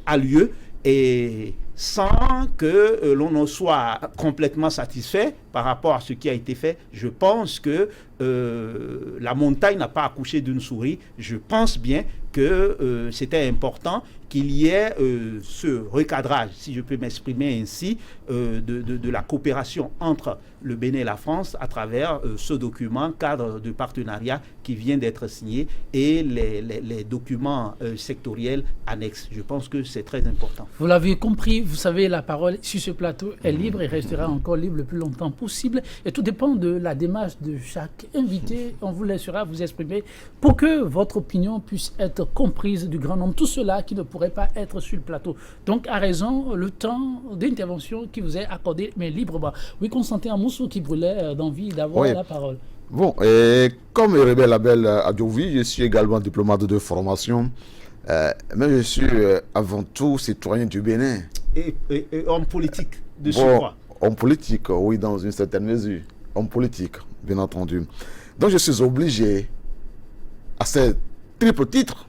a lieu, et sans que l'on ne soit complètement satisfait par rapport à ce qui a été fait. Je pense que la montagne n'a pas accouché d'une souris. Je pense bien que c'était important qu'il y ait ce recadrage, si je peux m'exprimer ainsi, de la coopération entre le Bénin et la France à travers ce document cadre de partenariat qui vient d'être signé et les documents sectoriels annexes. Je pense que c'est très important. Vous l'avez compris, vous savez, la parole sur ce plateau est libre et restera encore libre le plus longtemps possible. Et tout dépend de la démarche de chaque invité. On vous laissera vous exprimer pour que votre opinion puisse être comprise du grand nombre. Tout cela qui ne pourrait pas être sur le plateau. Donc, à raison, le temps d'intervention qui vous est accordé, mais librement. Oui, Constantin Amoussou qui brûlait d'envie d'avoir la parole. Bon, et comme Rebel Label Adjovi, je suis également diplomate de formation, mais je suis avant tout citoyen du Bénin. Et homme politique de surcroît. Homme politique, oui, dans une certaine mesure. Homme politique, bien entendu. Donc je suis obligé, à ce triple titre,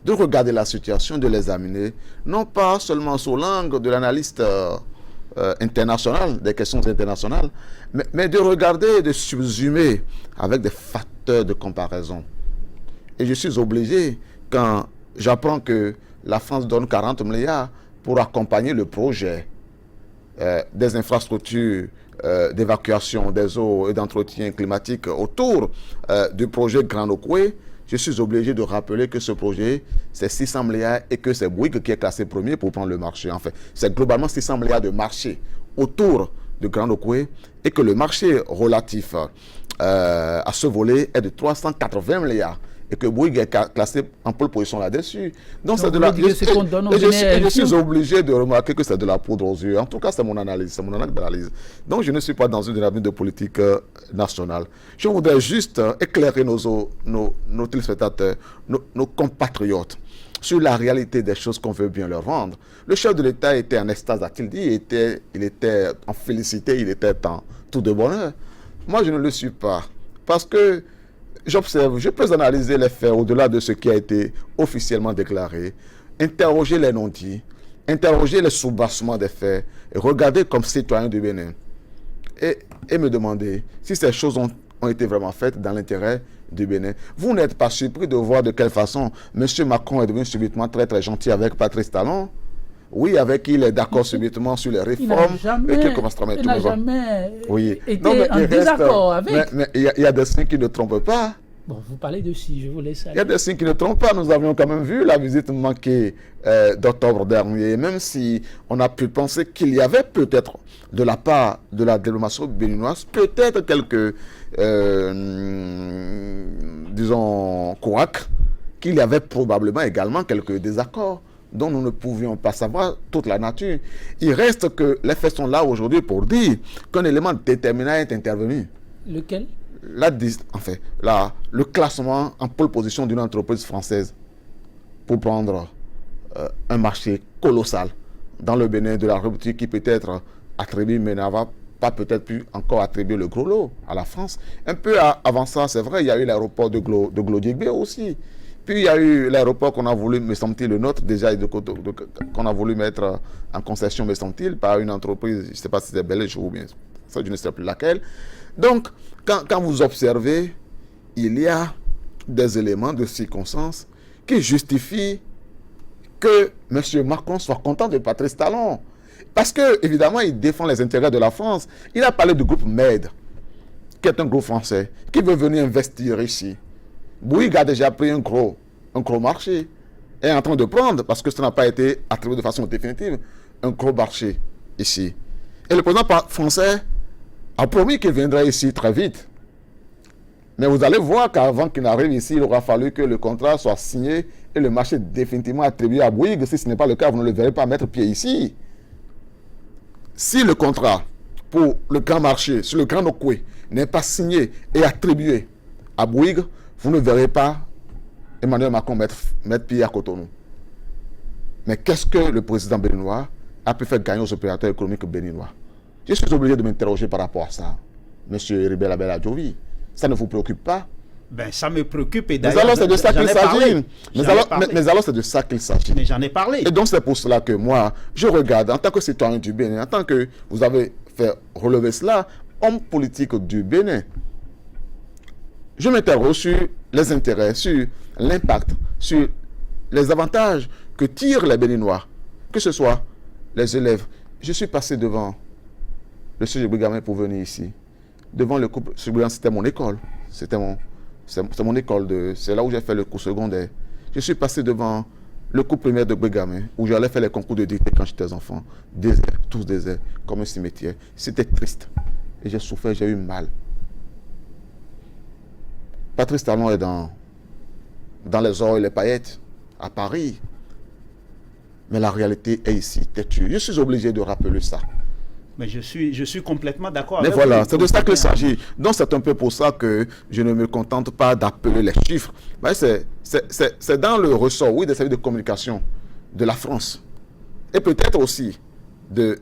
de regarder la situation, de l'examiner, non pas seulement sous l'angle de l'analyste international, des questions internationales, mais de regarder et de subsumer avec des facteurs de comparaison. Et je suis obligé, quand j'apprends que la France donne 40 milliards pour accompagner le projet des infrastructures d'évacuation des eaux et d'entretien climatique autour du projet Grand Okoué, je suis obligé de rappeler que ce projet, c'est 600 milliards et que c'est Bouygues qui est classé premier pour prendre le marché. En fait, c'est globalement 600 milliards de marché autour de Grand Okoué et que le marché relatif à ce volet est de 380 milliards. Et que Bouygues est classé en pole position là-dessus. Donc c'est de la... Je suis obligé de remarquer que c'est de la poudre aux yeux. En tout cas, c'est mon analyse, c'est mon analyse. Donc je ne suis pas dans une dynamique de politique nationale. Je voudrais juste éclairer nos téléspectateurs, nos compatriotes, sur la réalité des choses qu'on veut bien leur rendre. Le chef de l'État était en extase, a-t-il dit, il était en félicité, il était en tout de bonheur. Moi, je ne le suis pas. Parce que j'observe, je peux analyser les faits au-delà de ce qui a été officiellement déclaré, interroger les non-dits, interroger les soubassements des faits, et regarder comme citoyen du Bénin et me demander si ces choses ont été vraiment faites dans l'intérêt du Bénin. Vous n'êtes pas surpris de voir de quelle façon M. Macron est devenu subitement très très gentil avec Patrice Talon? Oui, avec qui il est d'accord subitement sur les réformes. Il n'a jamais été en désaccord avec. Mais il y a des signes qui ne trompent pas. Bon, vous parlez de si, je vous laisse aller. Il y a des signes qui ne trompent pas. Nous avions quand même vu la visite manquée d'octobre dernier, même si on a pu penser qu'il y avait peut-être, de la part de la diplomatie béninoise, peut-être quelques, disons, couacs, qu'il y avait probablement également quelques désaccords dont nous ne pouvions pas savoir toute la nature. Il reste que les faits sont là aujourd'hui pour dire qu'un élément déterminant est intervenu. Lequel? Le classement en pole position d'une entreprise française pour prendre un marché colossal dans le Bénin de la République qui peut-être attribue, mais n'ava pas peut-être pu encore attribuer le gros lot à la France. Un peu avant ça, c'est vrai, il y a eu l'aéroport de Glodiégbé aussi. Puis il y a eu l'aéroport qu'on a voulu, me semble-t-il, le nôtre, déjà, qu'on a voulu mettre en concession, me semble-t-il, par une entreprise, je ne sais pas si c'est belge ou bien, ça, je ne sais plus laquelle. Donc, quand vous observez, il y a des éléments de circonstances qui justifient que M. Macron soit content de Patrice Talon. Parce que, évidemment, il défend les intérêts de la France. Il a parlé du groupe MED, qui est un groupe français, qui veut venir investir ici. Bouygues a déjà pris un gros marché, est en train de prendre, parce que ça n'a pas été attribué de façon définitive, un gros marché ici. Et le président français a promis qu'il viendrait ici très vite. Mais vous allez voir qu'avant qu'il n'arrive ici, il aura fallu que le contrat soit signé et le marché définitivement attribué à Bouygues. Si ce n'est pas le cas, vous ne le verrez pas mettre pied ici. Si le contrat pour le grand marché, sur le Grand Okoué, n'est pas signé et attribué à Bouygues, vous ne verrez pas Emmanuel Macron mettre pied à Cotonou. Mais qu'est-ce que le président béninois a pu faire gagner aux opérateurs économiques béninois? Je suis obligé de m'interroger par rapport à ça. Monsieur Ribel Abel Adjovi, ça ne vous préoccupe pas? Ben, ça me préoccupe. Et mais alors, c'est de ça qu'il s'agit. Mais alors, c'est de ça qu'il s'agit. Mais j'en ai parlé. Et donc, c'est pour cela que moi, je regarde, en tant que citoyen du Bénin, en tant que vous avez fait relever cela, homme politique du Bénin, je m'interroge sur les intérêts, sur l'impact, sur les avantages que tirent les Béninois, que ce soit les élèves. Je suis passé devant le Sujet Brigamais pour venir ici. Devant le couple, c'était mon école. C'est mon école, c'est là où j'ai fait le cours secondaire. Je suis passé devant le cours primaire de Brigamais, où j'allais faire les concours de dictée quand j'étais enfant. Désert, tous déserts, comme un cimetière. C'était triste. Et j'ai souffert, j'ai eu mal. Patrice Talon est dans les ors et les paillettes, à Paris. Mais la réalité est ici, têtue. Je suis obligé de rappeler ça. Mais je suis complètement d'accord avec vous. Mais voilà, c'est de ça qu'il s'agit. Donc c'est un peu pour ça que je ne me contente pas d'appeler les chiffres. Mais c'est dans le ressort, oui, des services de communication de la France. Et peut-être aussi de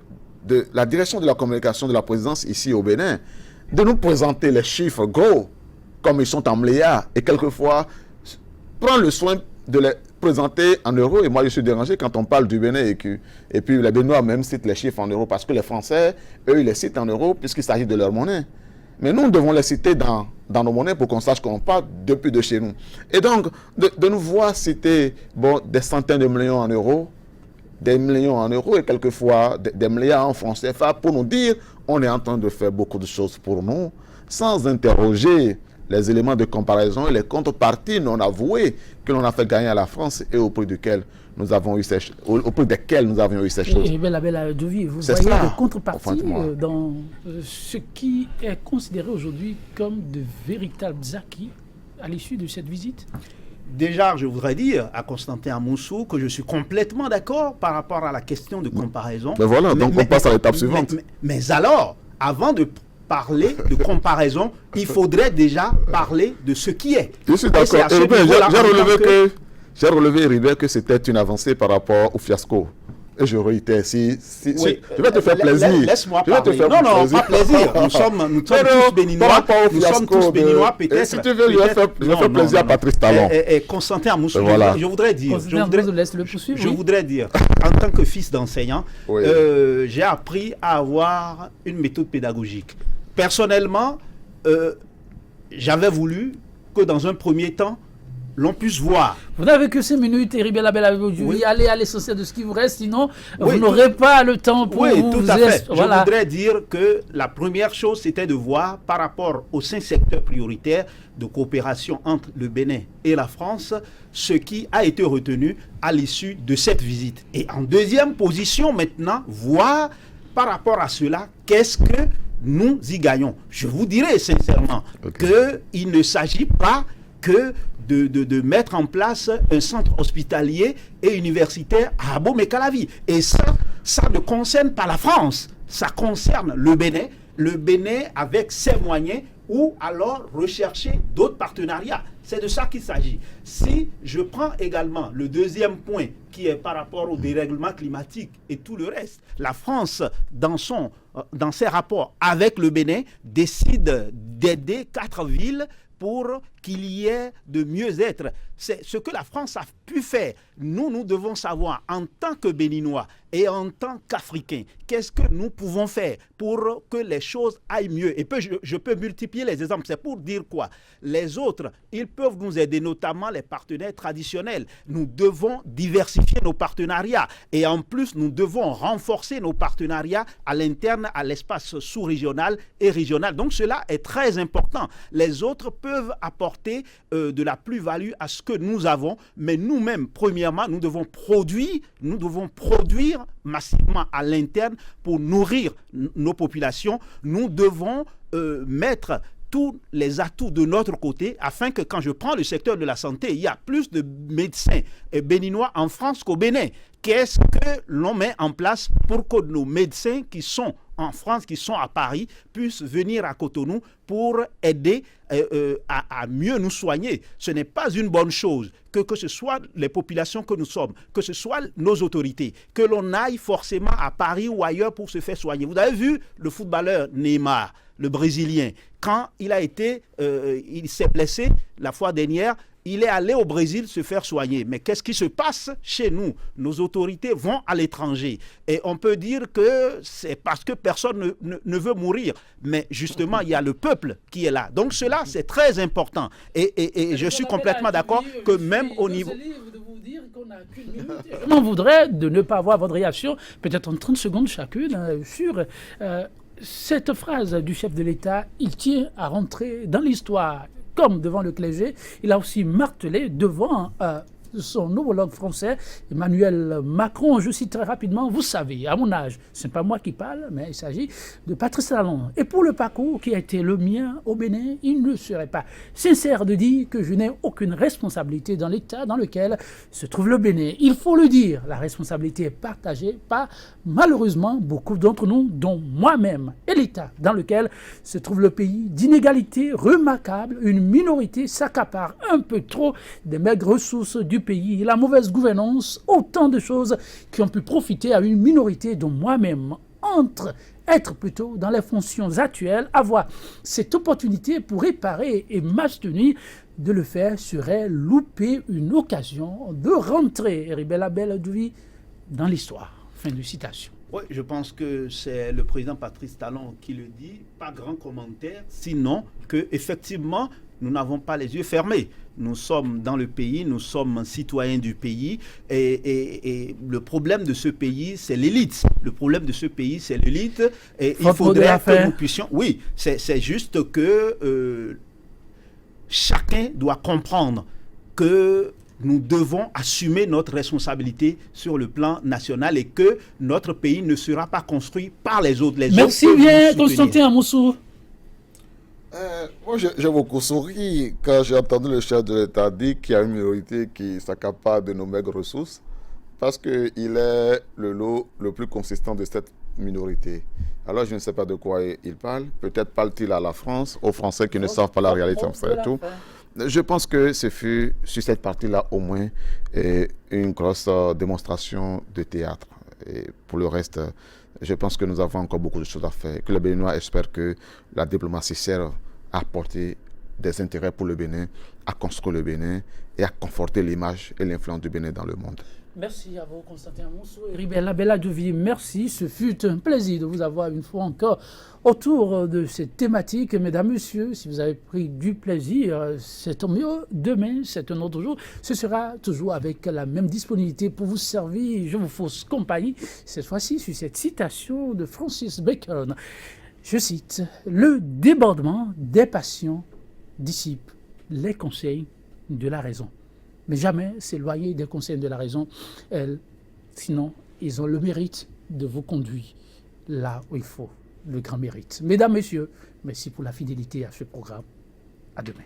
la direction de la communication de la présidence ici au Bénin, de nous présenter les chiffres gros, comme ils sont en milliards, et quelquefois prendre le soin de les présenter en euros. Et moi, je suis dérangé quand on parle du Bénin et puis les Béninois même citent les chiffres en euros parce que les Français, eux, ils les citent en euros puisqu'il s'agit de leur monnaie. Mais nous devons les citer dans nos monnaies pour qu'on sache qu'on parle depuis de chez nous. Et donc, de nous voir citer des centaines de millions en euros, des millions en euros et quelquefois des milliards en francs CFA pour nous dire on est en train de faire beaucoup de choses pour nous sans interroger les éléments de comparaison et les contreparties non avouées que l'on a fait gagner à la France et au prix desquels nous avions eu ces choses. Et Bella Dovi, vous voyez des contreparties dans ce qui est considéré aujourd'hui comme de véritables acquis à l'issue de cette visite? Déjà, je voudrais dire à Constantin Amoussou que je suis complètement d'accord par rapport à la question de comparaison. Mais voilà, donc on passe à l'étape suivante. Mais alors, avant de parler de comparaison, il faudrait déjà parler de ce qui est. Je suis d'accord. J'ai relevé, Ribert, que c'était une avancée par rapport au fiasco. Et je réitère, oui. Je vais te faire plaisir. Laisse-moi parler. Non, pas plaisir. Nous sommes tous béninois. Nous sommes tous béninois, peut-être. Si tu veux, je vais faire plaisir à Patrice Talon. Et Constantin Amoussou, voilà. je voudrais dire, voudrais dire, en tant que fils d'enseignant, j'ai appris à avoir une méthode pédagogique. Personnellement, j'avais voulu que dans un premier temps, l'on puisse voir. Vous n'avez que 5 minutes, Eric Bella, allez à l'essentiel de ce qui vous reste, sinon vous n'aurez pas le temps pour vous... tout à fait. Je voudrais dire que la première chose, c'était de voir par rapport aux 5 secteurs prioritaires de coopération entre le Bénin et la France, ce qui a été retenu à l'issue de cette visite. Et en deuxième position, maintenant, voir par rapport à cela, qu'est-ce que nous y gagnons. Je vous dirais sincèrement qu'il ne s'agit pas que de mettre en place un centre hospitalier et universitaire à Abomey-Calavi. Et ça ne concerne pas la France, ça concerne le Bénin avec ses moyens ou alors rechercher d'autres partenariats. C'est de ça qu'il s'agit. Si je prends également le deuxième point qui est par rapport au dérèglement climatique et tout le reste, la France, dans ses rapports avec le Bénin, décide d'aider 4 villes pour qu'il y ait de mieux-être. C'est ce que la France a pu faire. Nous devons savoir, en tant que Béninois et en tant qu'Africains, qu'est-ce que nous pouvons faire pour que les choses aillent mieux. Et je peux multiplier les exemples. C'est pour dire quoi? Les autres, ils peuvent nous aider, notamment les partenaires traditionnels. Nous devons diversifier nos partenariats. Et en plus, nous devons renforcer nos partenariats à l'interne, à l'espace sous-régional et régional. Donc cela est très important. Les autres peuvent apporter de la plus-value à ce que nous avons, mais nous-mêmes, premièrement, nous devons produire massivement à l'interne pour nourrir nos populations. Nous devons mettre tous les atouts de notre côté afin que quand je prends le secteur de la santé, il y a plus de médecins béninois en France qu'au Bénin. Qu'est-ce que l'on met en place pour que nos médecins qui sont en France, qui sont à Paris, puissent venir à Cotonou pour aider à mieux nous soigner? Ce n'est pas une bonne chose que ce soit les populations que nous sommes, que ce soit nos autorités, que l'on aille forcément à Paris ou ailleurs pour se faire soigner. Vous avez vu le footballeur Neymar. le Brésilien, quand il s'est blessé la fois dernière, il est allé au Brésil se faire soigner. Mais qu'est-ce qui se passe chez nous? Nos autorités vont à l'étranger. Et on peut dire que c'est parce que personne ne veut mourir. Mais justement, il y a le peuple qui est là. Donc cela, c'est très important. Et je suis complètement d'accord que même au niveau... Je m'en voudrais de ne pas avoir votre réaction, peut-être en 30 secondes chacune, sur cette phrase du chef de l'État. Il tient à rentrer dans l'histoire. Comme devant le clergé, il a aussi martelé devant son homologue français, Emmanuel Macron. Je cite très rapidement, vous savez, à mon âge, ce n'est pas moi qui parle, mais il s'agit de Patrice Talon. Et pour le parcours qui a été le mien au Bénin, il ne serait pas sincère de dire que je n'ai aucune responsabilité dans l'état dans lequel se trouve le Bénin. Il faut le dire, la responsabilité est partagée par malheureusement beaucoup d'entre nous, dont moi-même, et l'état dans lequel se trouve le pays, d'inégalités remarquables. Une minorité s'accapare un peu trop des maigres ressources du pays, la mauvaise gouvernance, autant de choses qui ont pu profiter à une minorité dont moi-même être plutôt dans les fonctions actuelles, avoir cette opportunité pour réparer et m'abstenir de le faire serait louper une occasion de rentrer, Ribella Belle-Douvi, dans l'histoire. Fin de citation. Oui, je pense que c'est le président Patrice Talon qui le dit, pas grand commentaire, sinon que effectivement nous n'avons pas les yeux fermés. Nous sommes dans le pays, nous sommes citoyens du pays et le problème de ce pays, c'est l'élite. Le problème de ce pays, c'est l'élite et il faudrait que nous puissions... Oui, c'est juste que chacun doit comprendre que nous devons assumer notre responsabilité sur le plan national et que notre pays ne sera pas construit par les autres. Merci bien, Constantin Amoussou. Moi, j'ai beaucoup souri quand j'ai entendu le chef de l'État dire qu'il y a une minorité qui s'accapare de nos maigres ressources parce qu'il est le lot le plus consistant de cette minorité. Alors, je ne sais pas de quoi il parle. Peut-être parle-t-il à la France, aux Français qui ne savent pas la réalité en fait et tout. Je pense que ce fut sur cette partie-là au moins une grosse démonstration de théâtre. Et pour le reste, je pense que nous avons encore beaucoup de choses à faire. Que les Béninois espèrent que la diplomatie sert à apporter des intérêts pour le Bénin, à construire le Bénin et à conforter l'image et l'influence du Bénin dans le monde. Merci à vous, Constantin Amoussou et Ribella Belle-Douvi. Merci, ce fut un plaisir de vous avoir une fois encore autour de cette thématique. Mesdames, Messieurs, si vous avez pris du plaisir, c'est tant mieux. Demain, c'est un autre jour. Ce sera toujours avec la même disponibilité pour vous servir. Je vous fausse compagnie, cette fois-ci sur cette citation de Francis Bacon. Je cite, « Le débordement des passions dissipe les conseils de la raison. » Mais jamais s'éloigner des conseils de la raison. Sinon, ils ont le mérite de vous conduire là où il faut, le grand mérite. Mesdames, Messieurs, merci pour la fidélité à ce programme. À demain.